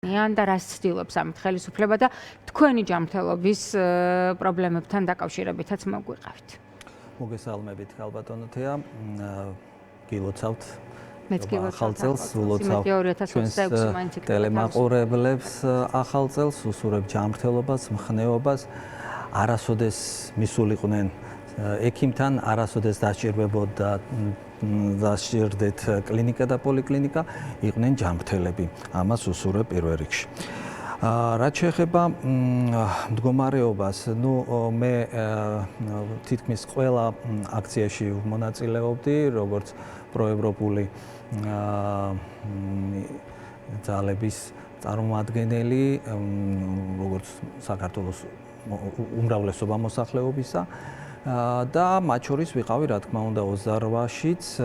და რას ცდილობს ამით ხელისუფლება და თქვენი ჯანმრთელობის პრობლემებთან დაკავშირებითაც მოგვიყავით. მოგესალმებით ქალბატონო თეა. გილოცავთ მეც ახალ წელს, ულოცავ ჩვენს ტელემაყურებლებს ახალ წელს, უსურებ ჯანმრთელობას, მხნეობას, არასოდეს მისულიყვნენ ექიმთან, არასოდეს დასჭირდეთ კლინიკა და პოლიკლინიკა, იყვნენ ჯანმრთელები. ამას უსურებ პირველ რიგში. რაც შეეხება მდგომარეობას, მე თითქმის ყველა აქციაში მონაწილეობდი, როგორც პროევროპული ძალების წარმომადგენელი, როგორც საქართველოს უმრავლესობა მოსახლეობისა და მათ შორის ვიყავი, რა თქმა უნდა, 28-შიც,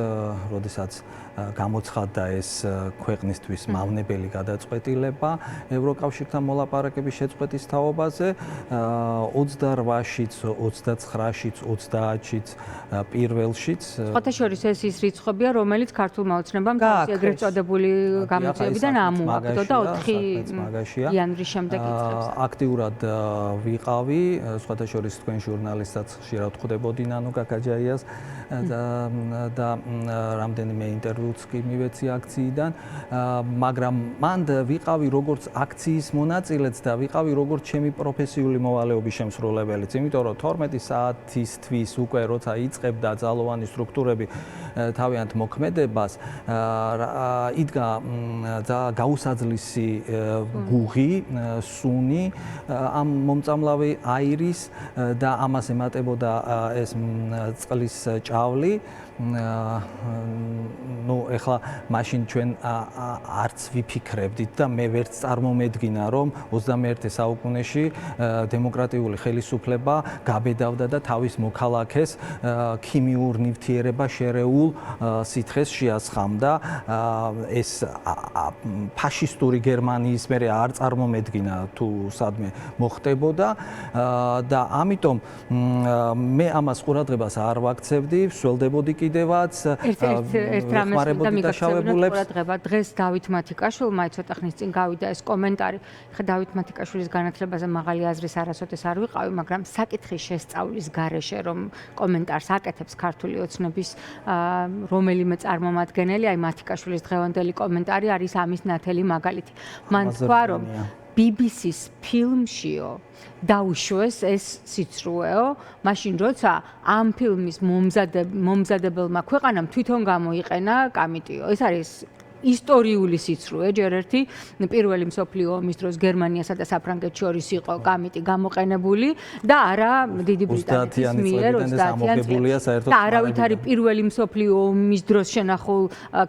როდესაც გამოცხადდა ეს ქვეყნისთვის მავნებელი გადაწყვეტილება ევროკავშირთან მოლაპარაკების შეწყვეტის თაობაზე, 28-შიც, 29-შიც, 30-შიც, პირველშიც. სხვათა შორის ეს ის რიცხვებია, რომელიც ქართულმა ოცნებამ ეგრეთ წოდებული გამოძიებიდან ამოაგდო და 4 იანვრის შემდეგ იწყებს. აქტიურად ვიყავი, სხვათა შორის თქვენ ჟურნალისტად ხშირად ხვდებოდი ნანო კაკაჯაიას და რამდენიმე ინტერვიუც კი მივეცი აქციიდან, მაგრამ მან ვიყავი როგორც აქციის მონაწილეც და ვიყავი როგორც ჩემი პროფესიული მოვალეობის შემსრულებელიც, იმიტომ რომ 12 საათისთვის უკვე როცა იწყებდა ძალოვანი სტრუქტურები თავიანთ მოქმედებას, იდგა გაუსაძლისი გუღი, სუნი ამ მომწამლავი აირის და ამას ემატებოდა ეს წყლის ჭავლი. ეხლა მაშინ ჩვენ არც ვიფიქრებდით და მე ვერც წარმომედგინა, რომ 21 საუკუნეში დემოკრატიული ხელისუფლება გაბედავდა და თავის მოქალაქეს ქიმიურ ნივთიერება შერეულ სითხეს შეასხამდა. ეს ფაშისტური გერმანიის მერე არ წარმომედგინა თუ სადმე მოხდებოდა და ამიტომ მე ამას ყურადღებას არ ვაქცევდი, ვსველდებოდი კიდევაც ერთ რამეს და მიგახსენებთ ყურადღება. დღეს დავით მათიკაშვილმა ცოტა ხნის წინ გავიდა ეს კომენტარი. ხა დავით მათიკაშვილის განათლებაზე მაღალი აზრის არასოდეს არ ვიყავი, მაგრამ საკითხის შესწავლის გარეშე რომ კომენტარს აკეთებს ქართული ოცნების რომელიმე წარმომადგენელი, აი მათიკაშვილის დღევანდელი კომენტარი არის ამის ნათელი მაგალითი. მან თქვა რომ BBC-ს ფილმშიო დაუშვეს ეს სიცრუეო, მაშინ როცა ამ ფილმის მომზადებელმა ქვეყანამ თვითონ გამოიყენა კამიტიო. ეს არის ისტორიული სიცრუე, ჯერ ერთი პირველი მსოფლიო ომის დროს გერმანიასა და საფრანგეთს შორის იყო კამიტი გამოყენებული და არა დიდი ბრიტანეთის მიერ 30-იან წლებში. და არავით არის პირველი მსოფლიო ომის დროს შენახულ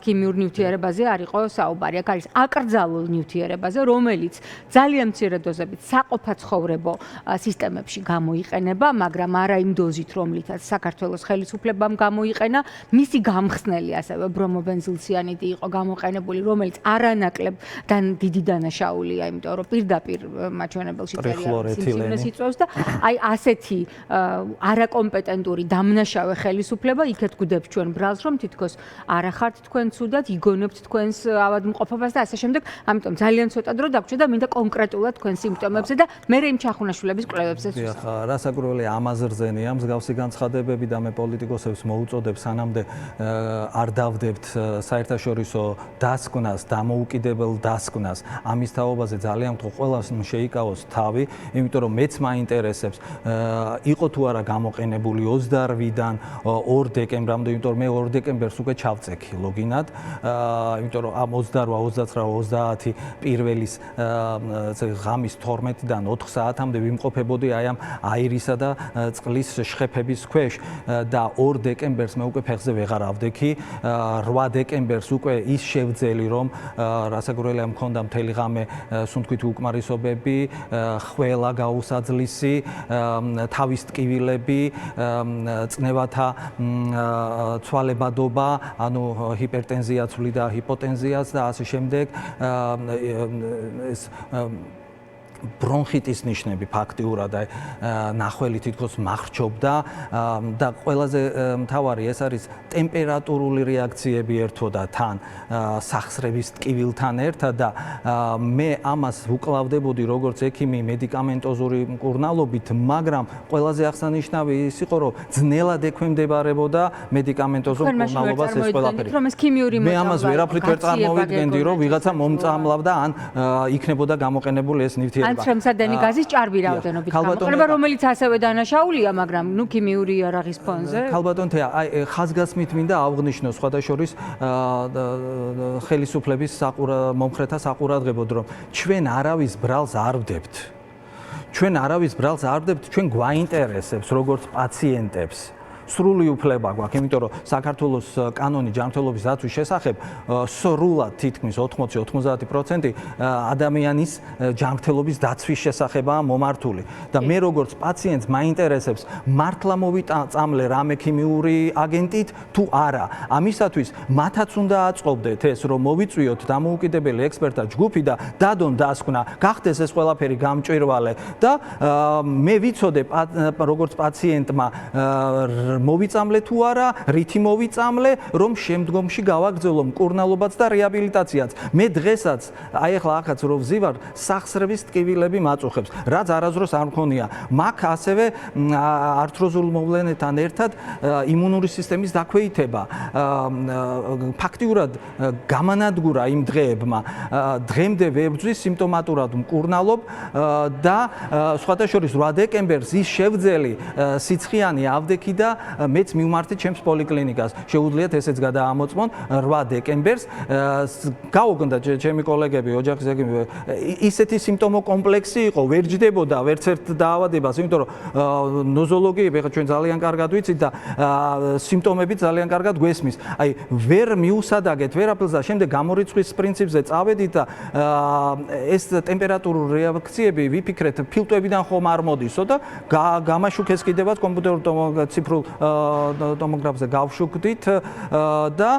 ქიმიურ ნივთიერებაზე არ იყო საუბარი. აქ არის აკრძალულ ნივთიერებაზე, რომელიც ძალიან მცირე დოზებით საყოფაცხოვრებო სისტემებში გამოიყენება, მაგრამ არა იმ დოზით, რომლითაც საქართველოს ხელისუფლებამ გამოიყენა. მისი გამხსნელი ასევე ბრომობენზილციანიდი იყო გამოყენებული, რომელიც არანაკლებ დიდი დანაშაულია, იმიტომ რომ პირდაპირ მაჩვენებელში სიმსივნეს იწვევს და აი ასეთი არაკომპეტენტური დამნაშავე ხელისუფლება იქეთ გვდებს ჩვენ ბრალს, რომ თითქოს არ ახართ თქვენ ცუდად, იგონებთ თქვენს ავადმყოფობას და ასე შემდეგ. ამიტომ ძალიან ცოტა დრო დაგვრჩა და მინდა კონკრეტულად თქვენ სიმპტომებზე და მე იმ ჩახუნაშვილების კვლევებზე ვსვამ. რასაკვირველია ამაზრზენია მსგავსი განცხადებები და მე პოლიტიკოსებს მოუწოდებ სანამდე არ დავდებთ საერთაშორისო დასკვნას, დამოუკიდებელ დასკვნას. ამის თაობაზე ძალიან მტყო ყველას შეიკავოს თავი, იმიტომ რომ მეც მაინტერესებს იყო თუ არა გამოყენებული 28-დან 2 დეკემბრამდე, იმიტომ რომ მე 2 დეკემბერს უკვე ჩავწექი ლოგინად, იმიტომ რომ ამ 28, 29, 30 პირველის ღამის 12-დან 4 საათამდე ვიმყოფებოდი აი ამ აირისა და წყლის შეფების ქვეშ და 2 დეკემბერს მე უკვე ფეხზე ვეღარ ავდექი, 8 დეკემბერს უკვე ის შევძელი რომ რასაკვირველია მქონდა მთელი ღამე სუნთქვით უკმარისობები, ხველა გაუსაძლისი, თავის ტკივილები, წნევათა ცვალებადობა, ანუ ჰიპერტენზია ცვლიდა ჰიპოტენზიას და ასე შემდეგ. ეს ბრონხიტის ნიშნები ფაქტიურად ნახველი თითქოს მახრჩობდა და ყველაზე მთავარი ეს არის ტემპერატურული რეაქციები ერთოდა თან სახსრების ტკივილთან ერთად და მე ამას ვუკლავდებოდი როგორც ექიმი მედიკამენტოზური მკურნალობით, მაგრამ ყველაზე აღსანიშნავი ის იყო, რომ ძნელად ექვემდებარებოდა მედიკამენტოზურ მკურნალობას ეს ყველაფერი. მე ამას ვერაფრით ვერ წარმოვიდგენდი, რომ ვიღაცა მომწამლავდა ან იქნებოდა გამოყენებული ეს ნივთიერება. ან შემსადენი გაზის ჭარბი რაოდენობით გამოყენება, რომელიც ასევე დანაშაულია, მაგრამ ნუ ქიმიური იარაღის ფონზე. ქალბატონ თეა, აი ხაზგასმით მინდა ავღნიშნო სხვადასხვა ხელისუფლების მომხრეთა საყურადღებოდ, რომ ჩვენ არავის ბრალს არ ვდებთ. ჩვენ არავის ბრალს არ ვდებთ, ჩვენ გვაინტერესებს როგორც პაციენტებს. სრული უფლება გვაქვს, იმიტომ რომ საქართველოს კანონი ჯანმრთელობის დაცვის შესახებ სრულად თითქმის 80-90% ადამიანის ჯანმრთელობის დაცვის შესახებაა მომართული და მე როგორც პაციენტს მაინტერესებს მართლა მოვიწამლე რამე ქიმიური აგენტით თუ არა. ამისათვის მათაც უნდა აწყობდეთ ეს, რომ მოვიწვიოთ დამოუკიდებელი ექსპერტთა ჯგუფი და დადონ დასკვნა, გახდეს ეს ყველაფერი გამჭვირვალე და მე ვიცოდე როგორც პაციენტმა მოვიწამლე თუ არა, რითი მოვიწამლე, რომ შემდგომში გავაგრძელო მკურნალობაც და რეაბილიტაციაც. მე დღესაც, აი ახლა ახაც რო ვზივარ, სახსრების ტკივილები მაწუხებს, რაც არასდროს არ მქონია. მაგ ასევე ართროზულ მოვლენებთან ერთად იმუნური სისტემის დაქვეითება. ფაქტიურად გამანადგურა იმ დღეებმა. დღემდე ვებრძვი სიმპტომატურად მკურნალობ და სხვადასხვა 8 დეკემბერს ის შევძელი სიცხიანი ავდექი და მეც მივმართე ჩემს პოლიკლინიკას. შეუძლიათ ესეც გადაამოწმონ 8 დეკემბერს. გაუგონდა ჩემი კოლეგები, ოჯახის ექიმი, ისეთი სიმპტომო კომპლექსი იყო, ვერ ჯდებოდა ვერც ერთ დაავადებას, იმიტომ რომ ნოზოლოგიები ხა ჩვენ ძალიან კარგად ვიცით და სიმპტომები ძალიან კარგად გვესმის. აი, ვერ მიუსადაგეთ ვერაფერს და შემდეგ გამორიცხვის პრინციპზე წავედით და ეს ტემპერატურული რეაქციები ვიფიქრეთ ფილტვებიდან ხომ არ მოდისო და გამაშუქეს კიდევაც კომპიუტერულ ციფრულ ტომოგრაფზე გავშუქდით და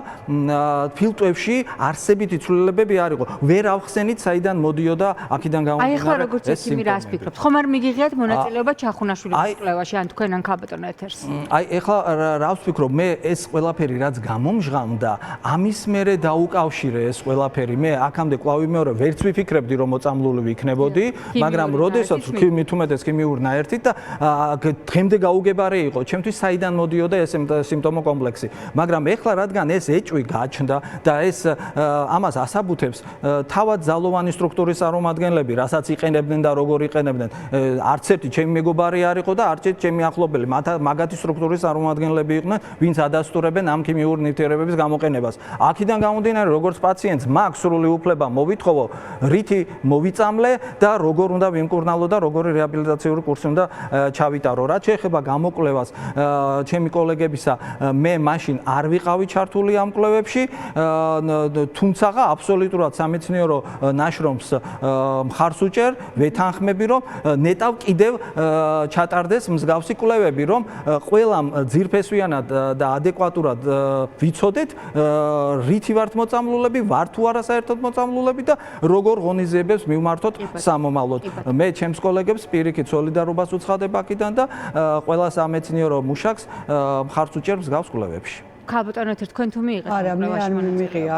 ფილტვებში არსებითი ცვლილებები არ იყო. ვერ ავხსენით საიდან მოდიოდა აქედან გამომდინარე. აი ახლა როგორც ექიმი რას ფიქრობთ? ხომ არ მიგიღიათ მონაწილეობა ჩახუნაშვილის კვლევაში ან თქვენ ან ქალბატონ ეთერს? აი ახლა რა ვფიქრობ, მე ეს ყველაფერი რაც გამომჟღავნდა, ამის მერე დაუკავშირე ეს ყველაფერი. მე აქამდე კვლავ ვიმეორე, ვერც ვიფიქრებდი რომ მოწამლული ვიქნებოდი, მაგრამ როდესაც თუმეტეს ქიმიურ ნაერთით და დღემდე გაუგებარი იყო ჩემთვის საიდან მოდიოდა ეს სიმპტომო კომპლექსი. მაგრამ ეხლა რადგან ეს ეჭვი გაჩნდა და ეს ამას ასაბუთებს თავად ძალოვანი სტრუქტურის წარმომადგენლები, რასაც იყენებდნენ და როგორ იყენებდნენ. არც ერთი ჩემი მეგობარი არ იყო და არც ერთი ჩემი ახლობელი, მაგათი სტრუქტურის წარმომადგენლები იყვნენ, ვინც ადასტურებენ ამ ქიმიური ნივთიერებების გამოყენებას. აქედან გამომდინარე, როგორც პაციენტს მაქვს სრული უფლება მოვითხოვო, რითი მოვიწამლე და როგორ უნდა ვიმკურნალო და როგორი რეაბილიტაციური კურსი უნდა ჩავიტარო. რაც შეეხება გამოკვლევას ჩემი კოლეგებისა, მე მაშინ არ ვიყავი ჩართული ამ კვლევებში, თუმცა აბსოლუტურად სამეცნიერო ნაშრომს მხარს უჭერ, ვეთანხმები, რომ ნეტავ კიდევ ჩატარდეს მსგავსი კვლევები, რომ ყველამ ძირფესვიანად და ადეკვატურად ვიცოდეთ, რითი ვართ მოწამლულები, ვართ თუ არა საერთოდ მოწამლულები და როგორ ღონისძიებებს მივმართოთ სამომავლოდ. მე ჩემს კოლეგებს პირიქით სოლიდარობას უცხადებ აქედან და ყველა სამეცნიერო მუშაკს მხარს უჭერ მსგავს კვლევებში. ქალბატონ ეთერ თქვენ თუ მიიღეთ? არა, მე არ მიმიღია.